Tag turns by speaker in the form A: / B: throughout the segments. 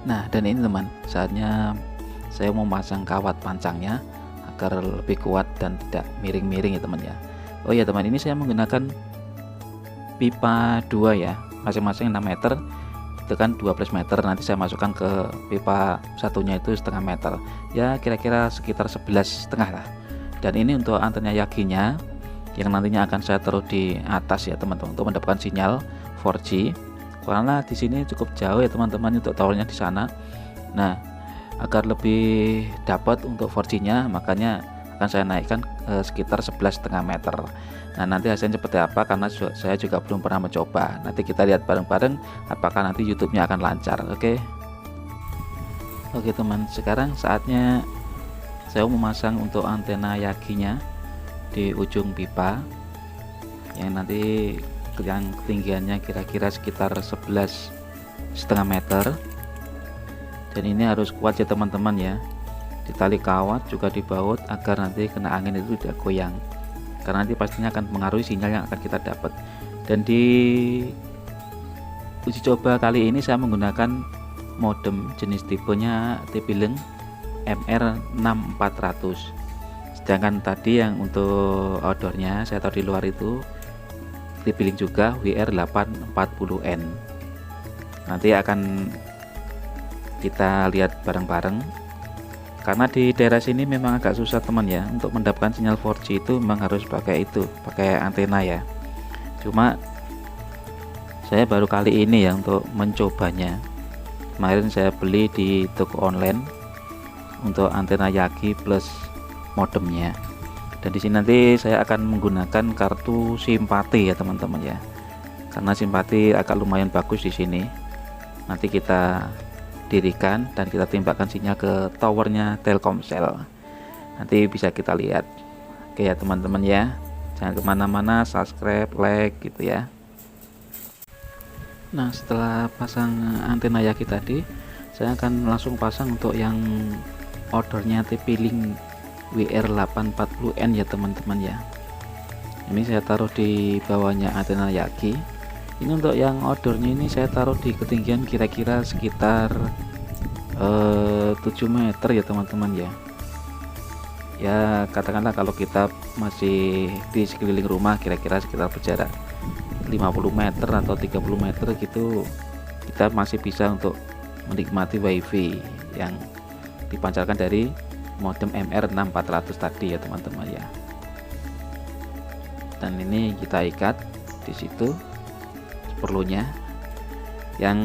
A: Nah, dan ini teman, saatnya saya mau masang kawat pancangnya agar lebih kuat dan tidak miring-miring ya teman ya. Oh ya teman, ini saya menggunakan pipa 2 ya, masing-masing 6 meter, itu kan 12 meter. Nanti saya masukkan ke pipa satunya itu setengah meter, ya kira-kira sekitar 11,5 lah. Dan ini untuk antena Yaginya yang nantinya akan saya taruh di atas ya teman-teman, untuk mendapatkan sinyal 4G, karena di sini cukup jauh ya teman-teman untuk towernya di sana. Nah, agar lebih dapat untuk 4G-nya, makanya akan saya naikkan sekitar 11,5 meter. Nah, nanti hasilnya seperti apa, karena saya juga belum pernah mencoba. Nanti kita lihat bareng-bareng apakah nanti YouTube-nya akan lancar. Oke teman, sekarang saatnya saya mau memasang untuk antena Yaginya di ujung pipa yang nanti yang ketinggiannya kira-kira sekitar 11,5 meter. Dan ini harus kuat ya teman-teman ya, di tali kawat juga dibaut agar nanti kena angin itu tidak goyang, karena nanti pastinya akan mengaruhi sinyal yang akan kita dapat. Dan di uji coba kali ini saya menggunakan modem jenis tipenya TP-Link MR6400, sedangkan tadi yang untuk outdoornya saya taruh di luar itu TP-Link juga WR840N. Nanti akan kita lihat bareng-bareng, karena di daerah sini memang agak susah teman ya untuk mendapatkan sinyal 4G, itu memang harus pakai antena ya. Cuma saya baru kali ini ya untuk mencobanya. Kemarin saya beli di toko online untuk antena Yagi plus modemnya. Dan di sini nanti saya akan menggunakan kartu simpati ya teman-teman ya, karena simpati agak lumayan bagus di sini. Nanti kita dirikan dan kita tembakkan sinyal ke towernya Telkomsel, nanti bisa kita lihat. Oke ya teman-teman ya, jangan kemana-mana, subscribe, like gitu ya. Nah, setelah pasang antena Yagi tadi, saya akan langsung pasang untuk yang outdoornya TP-Link WR840N ya teman-teman ya. Ini saya taruh di bawahnya antena Yagi. Ini untuk yang outdoornya ini saya taruh di ketinggian kira-kira sekitar 7 meter ya teman-teman ya. Ya katakanlah kalau kita masih di sekeliling rumah kira-kira sekitar berjarak 50 meter atau 30 meter gitu, kita masih bisa untuk menikmati wifi yang dipancarkan dari modem MR6400 tadi ya teman-teman ya. Dan ini kita ikat di situ perlunya. Yang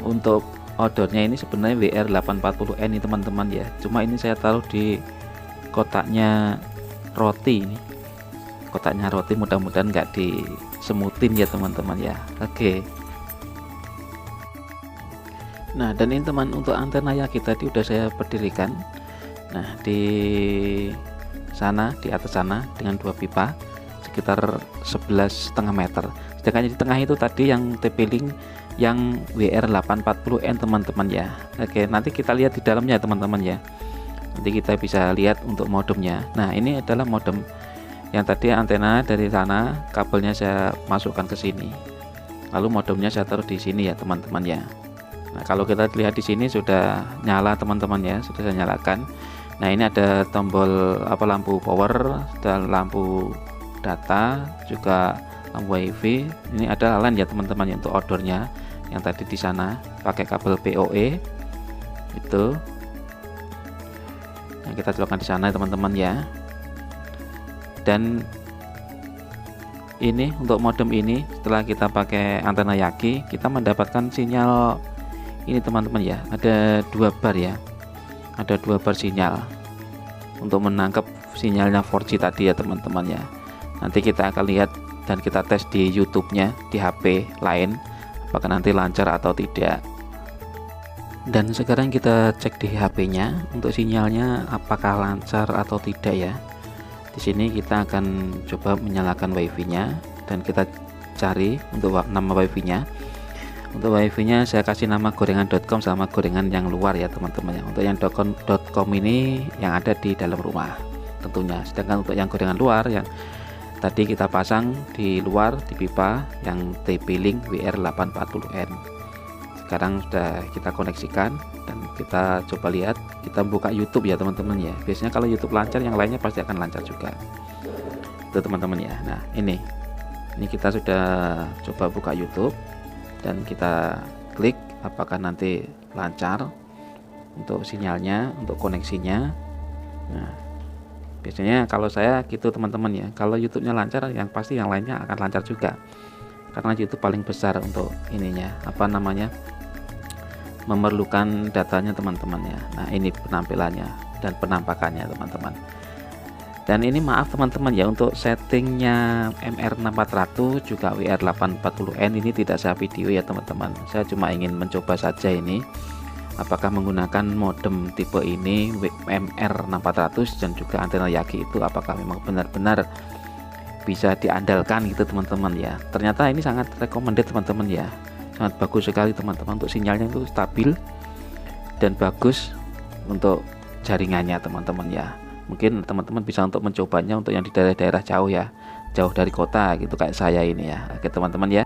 A: untuk outdoornya ini sebenarnya WR840N ini teman-teman ya, cuma ini saya taruh di kotaknya roti. Ini kotaknya roti, mudah-mudahan nggak disemutin ya teman-teman ya. Oke. Nah, dan ini teman, untuk antena Yagi tadi udah saya berdirikan. Nah, di sana, di atas sana dengan 2 pipa sekitar 11,5 meter. Sedangkan di tengah itu tadi yang TP-Link yang WR840N teman-teman ya. Oke, nanti kita lihat di dalamnya teman-teman ya. Nanti kita bisa lihat untuk modemnya. Nah, ini adalah modem yang tadi antena dari sana, kabelnya saya masukkan ke sini. Lalu modemnya saya taruh di sini ya teman-teman ya. Nah, kalau kita lihat di sini sudah nyala teman-teman ya, sudah saya nyalakan. Nah, ini ada tombol lampu power dan lampu data, juga lampu wifi. Ini ada LAN ya teman-teman ya, untuk outdoornya yang tadi di sana pakai kabel PoE itu. Nah, kita colokkan di sana teman-teman ya. Dan ini untuk modem ini, setelah kita pakai antena Yagi, kita mendapatkan sinyal ini teman-teman ya, ada 2 bar ya, ada 2 bar sinyal untuk menangkap sinyalnya 4G tadi ya teman-teman ya. Nanti kita akan lihat dan kita tes di YouTube-nya di HP lain, apakah nanti lancar atau tidak. Dan sekarang kita cek di HP-nya untuk sinyalnya apakah lancar atau tidak ya. Di sini kita akan coba menyalakan wifi-nya dan kita cari untuk nama wifi-nya. Untuk wifi-nya saya kasih nama gorengan.com sama gorengan yang luar ya teman-teman ya. Untuk yang .com ini yang ada di dalam rumah tentunya. Sedangkan untuk yang gorengan luar yang tadi kita pasang di luar di pipa yang TP-Link WR840N. sekarang sudah kita koneksikan dan kita coba lihat, kita buka YouTube ya teman-teman ya. Biasanya kalau YouTube lancar, yang lainnya pasti akan lancar juga itu teman-teman ya. Nah ini kita sudah coba buka YouTube dan kita klik apakah nanti lancar untuk sinyalnya, untuk koneksinya. Nah biasanya kalau saya gitu teman-teman ya, kalau YouTube-nya lancar, yang pasti yang lainnya akan lancar juga, karena YouTube paling besar untuk ininya, apa namanya, memerlukan datanya teman-teman ya. Nah ini penampilannya dan penampakannya teman-teman. Dan ini maaf teman-teman ya, untuk settingnya MR6400 juga WR840N ini tidak saya video ya teman-teman. Saya cuma ingin mencoba saja ini apakah menggunakan modem tipe ini MR6400 dan juga antena Yagi itu apakah memang benar-benar bisa diandalkan gitu teman-teman ya. Ternyata ini sangat recommended teman-teman ya, sangat bagus sekali teman-teman, untuk sinyalnya itu stabil dan bagus untuk jaringannya teman-teman ya. Mungkin teman-teman bisa untuk mencobanya untuk yang di daerah-daerah jauh ya, jauh dari kota gitu kayak saya ini ya. Oke teman-teman ya.